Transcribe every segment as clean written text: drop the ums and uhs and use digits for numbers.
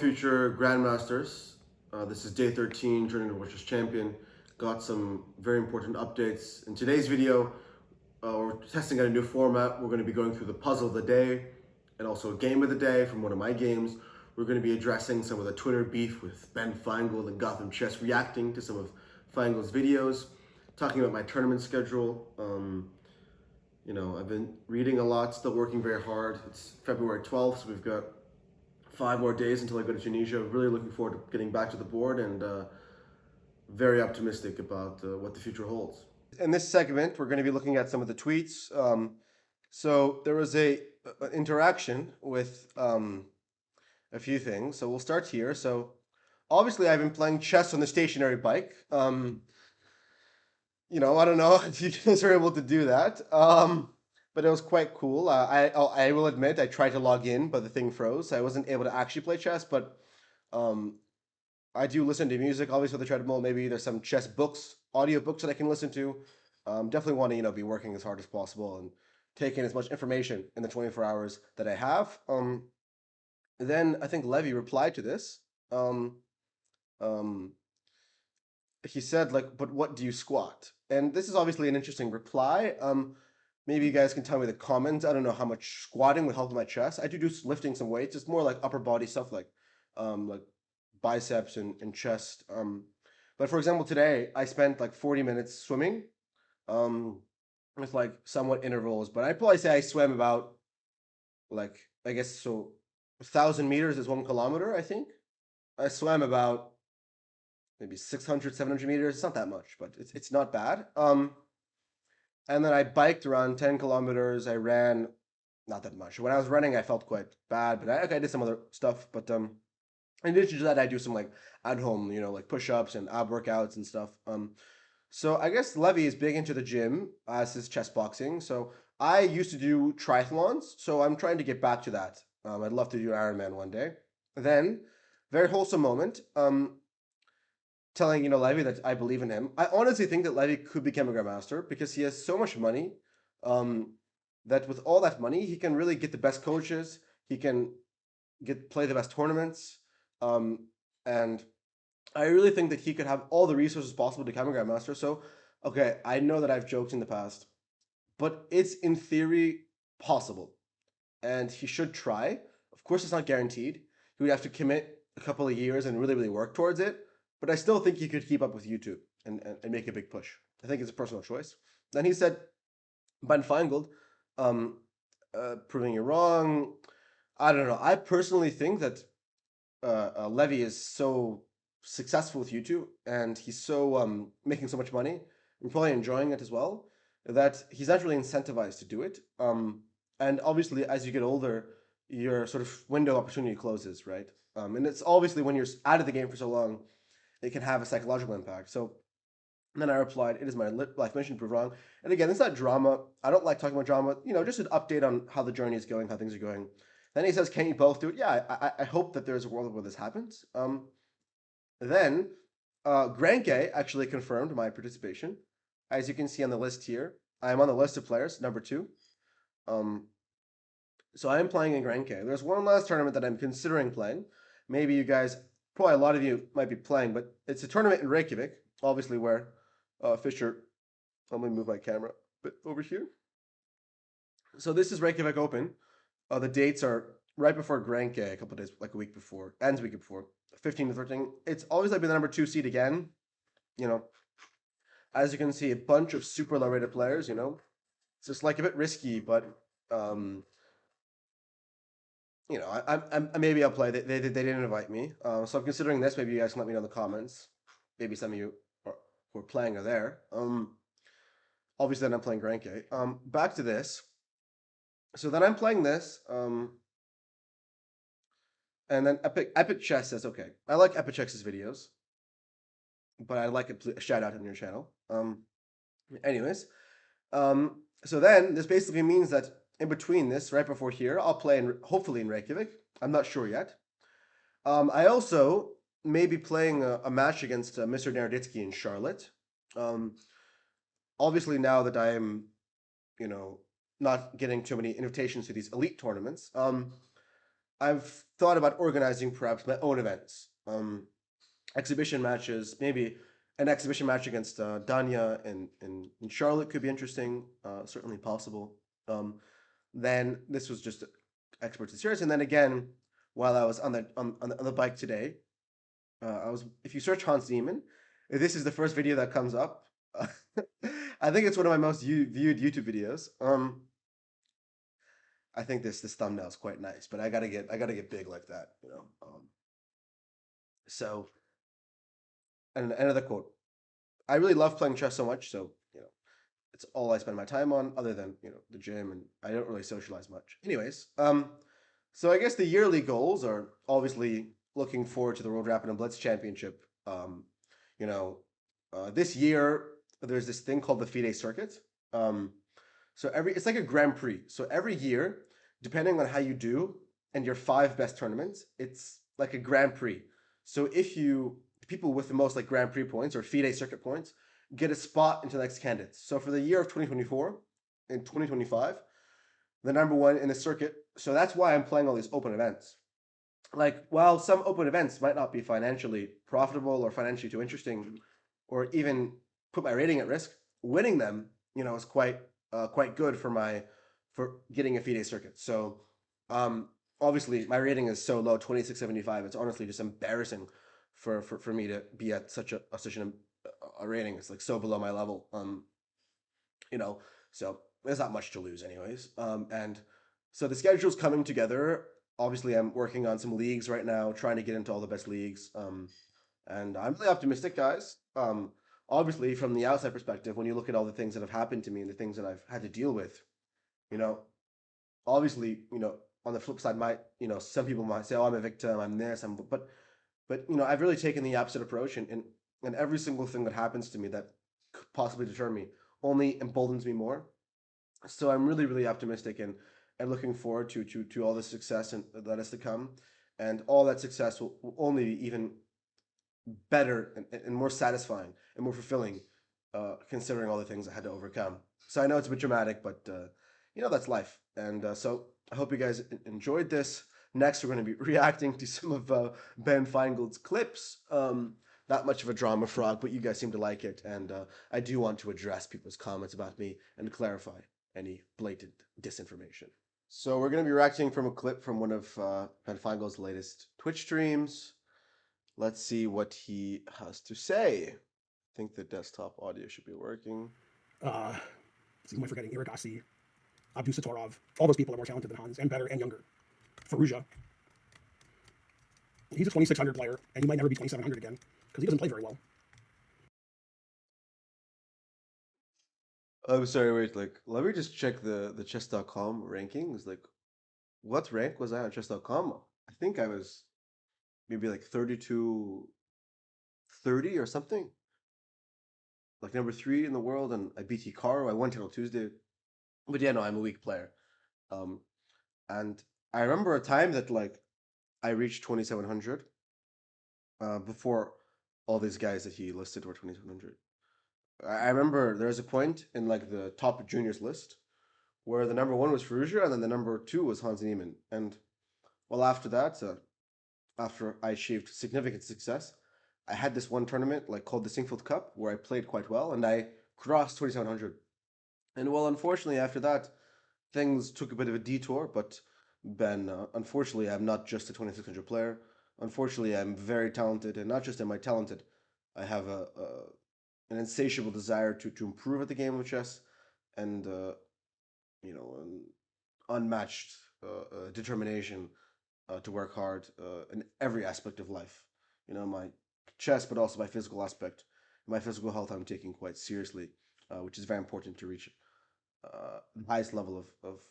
future Grandmasters. This is day 13, Journey to Witcher's Champion. Got some very important updates. In today's video, we're testing out a new format. We're going to be going through the puzzle of the day and also a game of the day from one of my games. We're going to be addressing some of the Twitter beef with Ben Finegold and GothamChess, reacting to some of Finegold's videos, talking about my tournament schedule. I've been reading a lot, still working very hard. It's February 12th, so we've got 5 more days until I go to Tunisia. Really looking forward to getting back to the board and very optimistic about what the future holds. In this segment, we're going to be looking at some of the tweets. So there was an interaction with a few things. So we'll start here. So obviously I've been playing chess on the stationary bike. I don't know if you guys are able to do that. But it was quite cool. I will admit I tried to log in, but the thing froze. I wasn't able to actually play chess, but I do listen to music, obviously, with the treadmill. Maybe there's some chess books, audio books that I can listen to. Definitely want to, be working as hard as possible and taking as much information in the 24 hours that I have. Then I think Levy replied to this. He said, but what do you squat? And this is obviously an interesting reply. Maybe you guys can tell me the comments. I don't know how much squatting would help with my chest. I do lifting some weights. It's more like upper body stuff, like biceps and chest. But for example, today I spent like 40 minutes swimming, with like somewhat intervals. But I'd probably say I swam about, like, I guess so 1,000 meters is 1 kilometer. I think I swam about maybe 600, 700 meters. It's not that much, but it's not bad. And then I biked around 10 kilometers. I ran not that much. When I was running, I felt quite bad, but I did some other stuff. But in addition to that, I do some like at home, like push-ups and ab workouts and stuff. So I guess Levy is big into the gym as his chess boxing. So I used to do triathlons, so I'm trying to get back to that. I'd love to do Ironman one day. Then, very wholesome moment. Telling Levy that I believe in him. I honestly think that Levy could become a Grandmaster because he has so much money, that with all that money he can really get the best coaches. He can play the best tournaments, and I really think that he could have all the resources possible to become a Grandmaster. So, okay, I know that I've joked in the past, but it's in theory possible, and he should try. Of course, it's not guaranteed. He would have to commit a couple of years and really, really work towards it. But I still think he could keep up with YouTube and make a big push. I think it's a personal choice. Then he said, Ben Finegold, proving you wrong. I don't know. I personally think that Levy is so successful with YouTube and he's so making so much money and probably enjoying it as well that he's not really incentivized to do it. And obviously, as you get older, your sort of window of opportunity closes, right? And it's obviously when you're out of the game for so long, it can have a psychological impact. So then I replied, it is my life mission to prove wrong. And again, it's not drama. I don't like talking about drama, just an update on how the journey is going, how things are going. Then he says, can you both do it? Yeah, I hope that there's a world where this happens. Then Granke actually confirmed my participation. As you can see on the list here, I am on the list of players, number 2. So I am playing in Granke. There's one last tournament that I'm considering playing. Maybe you guys, probably a lot of you might be playing, but it's a tournament in Reykjavik, obviously where Fischer, let me move my camera a bit over here. So this is Reykjavik Open. The dates are right before Granke, a couple of days, like a week before, ends a week before, 15 to 13. It's obviously been the number 2 seed again. As you can see, a bunch of super low rated players, It's just like a bit risky, but maybe I'll play. They didn't invite me, so I'm considering this. Maybe you guys can let me know in the comments. Maybe some of you who are playing are there. Obviously, then I'm playing Granke. Back to this. So then I'm playing this. And then Epic Chess says, okay, I like Epic Chess's videos, but I'd like a shout out on your channel. Anyways, so then this basically means that in between this, right before here, I'll play hopefully in Reykjavik. I'm not sure yet. I also may be playing a match against Mr. Naroditsky in Charlotte. Obviously, now that I am, not getting too many invitations to these elite tournaments, I've thought about organizing perhaps my own events, exhibition matches, maybe an exhibition match against Danya and Charlotte could be interesting, certainly possible. Um, then this was just experts in series, and then again, while I was on the bike today, I was if you search Hans Niemann, this is the first video that comes up. I think it's one of my most viewed YouTube videos. I think this thumbnail is quite nice, but I gotta get big like that. So and another quote. I really love playing chess so much, so it's all I spend my time on, other than the gym, and I don't really socialize much. Anyways, so I guess the yearly goals are obviously looking forward to the World Rapid and Blitz Championship. You know, this year there's this thing called the FIDE circuit. Um, so it's like a Grand Prix. So every year, depending on how you do and your five best tournaments, it's like a Grand Prix. So if you people with the most like Grand Prix points or FIDE circuit points get a spot into the next candidates. So for the year of 2024 and 2025, the number one in the circuit. So that's why I'm playing all these open events. Like, while some open events might not be financially profitable or financially too interesting, or even put my rating at risk, winning them, is quite good for getting a FIDE circuit. So, um, obviously, my rating is so low, 2675. It's honestly just embarrassing for me to be at such a rating. It's like so below my level. You know, so there's not much to lose, anyways. And so the schedule's coming together. Obviously, I'm working on some leagues right now, trying to get into all the best leagues. And I'm really optimistic, guys. Obviously, from the outside perspective, when you look at all the things that have happened to me and the things that I've had to deal with, you know, obviously, on the flip side, some people might say, "Oh, I'm a victim. I'm this." But I've really taken the opposite approach, and every single thing that happens to me that could possibly deter me only emboldens me more. So I'm really, really optimistic and looking forward to all the success and that is to come, and all that success will only be even better and more satisfying and more fulfilling, considering all the things I had to overcome. So I know it's a bit dramatic, but that's life. And so I hope you guys enjoyed this. Next, we're going to be reacting to some of Ben Feingold's clips. Not much of a drama frog, but you guys seem to like it, and I do want to address people's comments about me and clarify any blatant disinformation. So we're going to be reacting from a clip from one of Ben Feingold's latest Twitch streams. Let's see what he has to say. I think the desktop audio should be working. So who am I forgetting? Irigasi, Abdu Satorov. All those people are more talented than Hans and better and younger. Faruja. He's a 2600 player, and he might never be 2700 again because he doesn't play very well. I'm sorry, wait, let me just check the chess.com rankings. What rank was I on chess.com? I think I was maybe like 32, 30 or something. Like number 3 in the world, and I beat Hikaru. I won till Tuesday. But yeah, no, I'm a weak player. Um, and I remember a time that I reached 2700 before all these guys that he listed were 2700. I remember there was a point in the top juniors list where the number 1 was Ferrugia and then the number 2 was Hans Niemann. And well, after that, after I achieved significant success, I had this one tournament called the Singfield Cup where I played quite well and I crossed 2700. And well, unfortunately, after that, things took a bit of a detour. But Ben, unfortunately, I'm not just a 2600 player. Unfortunately, I'm very talented, and not just am I talented, I have an insatiable desire to improve at the game of chess, and an unmatched determination to work hard in every aspect of life. My chess, but also my physical aspect. My physical health, I'm taking quite seriously, which is very important to reach the highest level of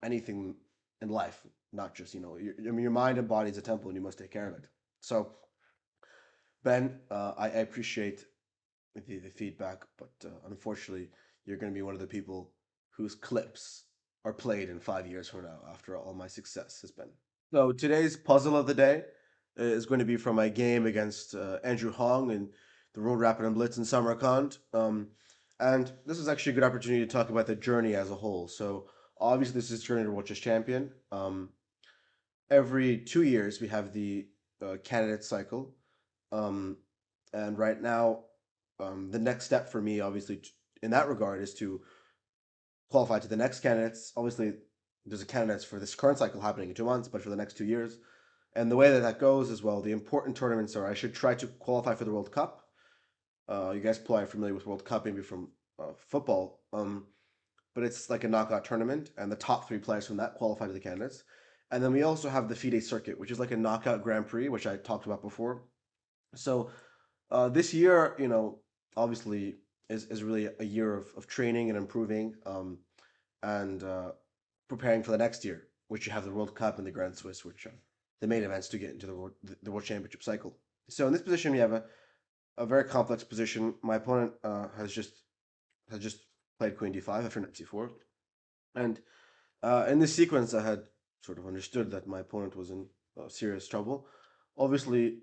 anything in life. Not just your mind and body is a temple, and you must take care of it. So, Ben, I appreciate the feedback, but unfortunately, you're going to be one of the people whose clips are played in 5 years from now after all my success has been. So today's puzzle of the day is going to be from my game against Andrew Hong in the World Rapid and Blitz in Samarkand. And this is actually a good opportunity to talk about the journey as a whole. So obviously this is Journey to World Chess Champion. every 2 years we have the candidate cycle, and right now, the next step for me, obviously, in that regard, is to qualify to the next candidates. Obviously, there's a candidates for this current cycle happening in 2 months, but for the next 2 years. And the way that that goes is, well, the important tournaments are I should try to qualify for the World Cup. You guys probably are familiar with World Cup, maybe from football. But it's like a knockout tournament, and the top 3 players from that qualify to the candidates. And then we also have the FIDE circuit, which is like a knockout Grand Prix, which I talked about before. So this year, obviously is really a year of training and improving, and preparing for the next year, which you have the World Cup and the Grand Swiss, which are the main events to get into the World Championship cycle. So in this position, we have a very complex position. My opponent has just played Queen D5 after Knight C4, and in this sequence, I had sort of understood that my opponent was in serious trouble. Obviously,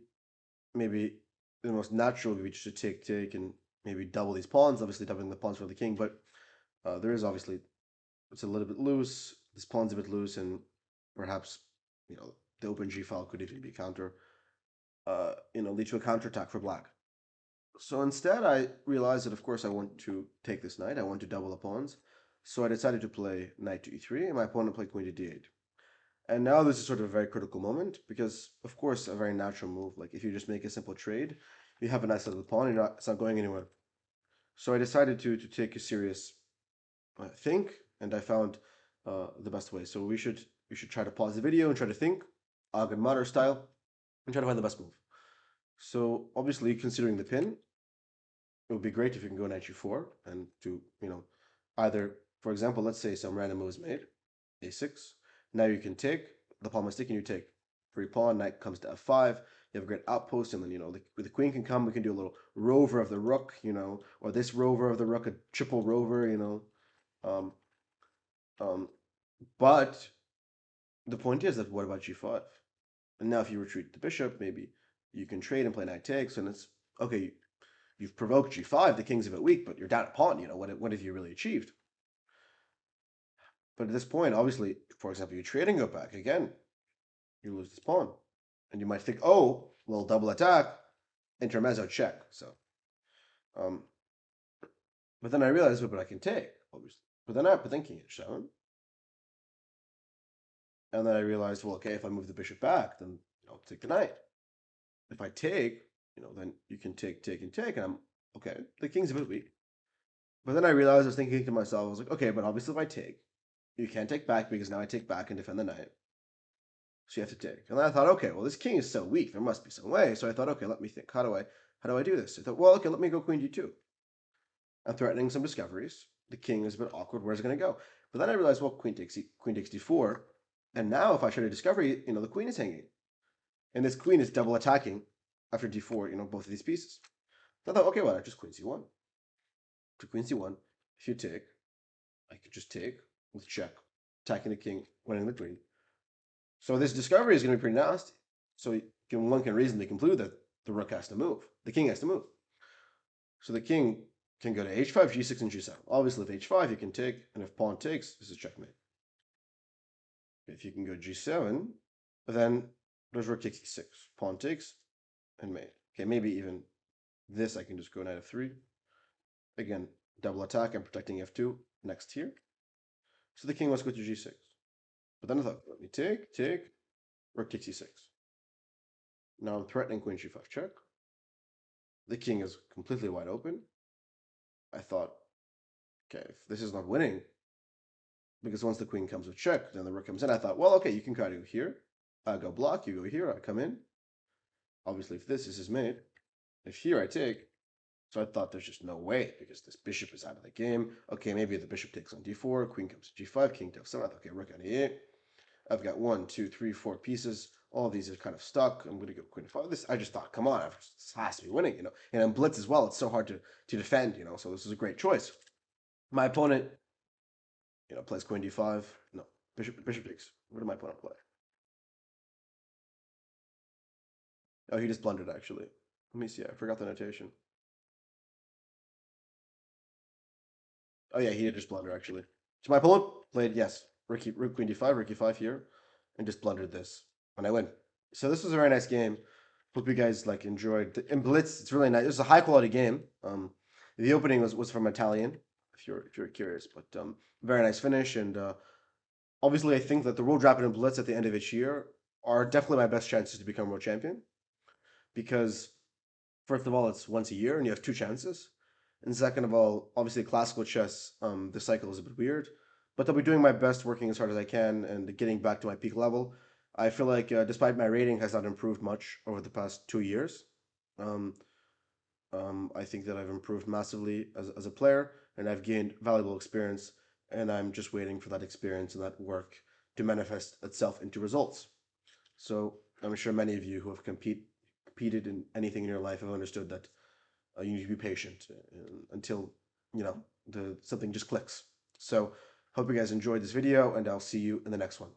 maybe the most natural would be just to take and maybe double these pawns. Obviously, doubling the pawns for the king, but there is obviously it's a little bit loose. This pawn's a bit loose, and perhaps the open G file could even be lead to a counterattack for black. So instead, I realized that of course I want to take this knight. I want to double the pawns. So I decided to play knight to e3, and my opponent played queen to d8. And now this is sort of a very critical moment because, of course, a very natural move. Like if you just make a simple trade, you have a nice little pawn. It's not going anywhere. So I decided to take a serious think, and I found the best way. So we should try to pause the video and try to think, Grandmaster style, and try to find the best move. So obviously, considering the pin, it would be great if you can go knight g4 and to either, for example, let's say some random move is made, a6. Now you can take the pawn must stick, and you take free pawn. Knight comes to f5. You have a great outpost, and then the queen can come. We can do a little rover of the rook, or this rover of the rook, a triple rover, um, but the point is that what about g5? And now if you retreat the bishop, maybe you can trade and play knight takes, and it's okay. You've provoked g5. The king's a bit weak, but you're down a pawn. What have you really achieved? But at this point, obviously, for example, you trade and go back again. You lose this pawn, and you might think, oh, well, double attack, intermezzo check. So, but then I realized, but I can take, obviously. But then I put thinking h7. And then I realized, well, okay, if I move the bishop back, then I'll take the knight. If I take, then you can take, and I'm okay. The king's a bit weak. But then I realized, I was thinking to myself, I was like, okay, but obviously if I take, you can't take back because now I take back and defend the knight. So you have to take. And then I thought, okay, well, this king is so weak. There must be some way. So I thought, okay, let me think. How do I do this? I thought, well, okay, let me go queen d2. I'm threatening some discoveries. The king is a bit awkward. Where's it going to go? But then I realized, well, queen takes d4. And now if I try to discovery, the queen is hanging. And this queen is double attacking after d4, both of these pieces. So I thought, okay, well, I just queen c1. To queen c1, if you take, I could just take with check, attacking the king, winning the queen. So this discovery is going to be pretty nasty. So one can reasonably conclude that the rook has to move. The king has to move. So the king can go to h5, g6, and g7. Obviously, if h5, you can take, and if pawn takes, this is checkmate. If you can go g7, then there's rook takes e6. Pawn takes, and mate. Okay, maybe even this I can just go knight f3. Again, double attack. I'm protecting f2 next here. So the king must go to g6. But then I thought, let me take, rook takes e6. Now I'm threatening queen g5 check. The king is completely wide open. I thought, okay, if this is not winning, because once the queen comes with check, then the rook comes in. I thought, well, okay, you can kind of go here. I go block, you go here, I come in. Obviously, if this is mate, if here I take, so I thought there's just no way because this bishop is out of the game. Okay, maybe the bishop takes on d4, queen comes to g5, king to f7. I thought, okay, rook on e8. I've got 1, 2, 3, 4 pieces. All of these are kind of stuck. I'm going to go queen f5. This I just thought, come on, this has to be winning, And in blitz as well, it's so hard to defend, So this is a great choice. My opponent, plays queen d5. No, bishop takes. What did my opponent play? Oh, he just blundered actually. Let me see. I forgot the notation. Oh yeah, he did just blunder actually. So my opponent played, yes, rook queen d5, rook e5 here, and just blundered this. when I win. So this was a very nice game. Hope you guys like enjoyed. In Blitz, it's really nice. It was a high quality game. The opening was from Italian, if you're curious, but very nice finish. And obviously, I think that the World Rapid and Blitz at the end of each year are definitely my best chances to become world champion because first of all, it's once a year and you have two chances. And second of all, obviously classical chess, the cycle is a bit weird, but I'll be doing my best, working as hard as I can, and getting back to my peak level. I feel like, despite my rating has not improved much over the past 2 years, um, I think that I've improved massively as a player, and I've gained valuable experience, and I'm just waiting for that experience and that work to manifest itself into results. So I'm sure many of you who have competed in anything in your life have understood that you need to be patient until the something just clicks. So hope you guys enjoyed this video, and I'll see you in the next one.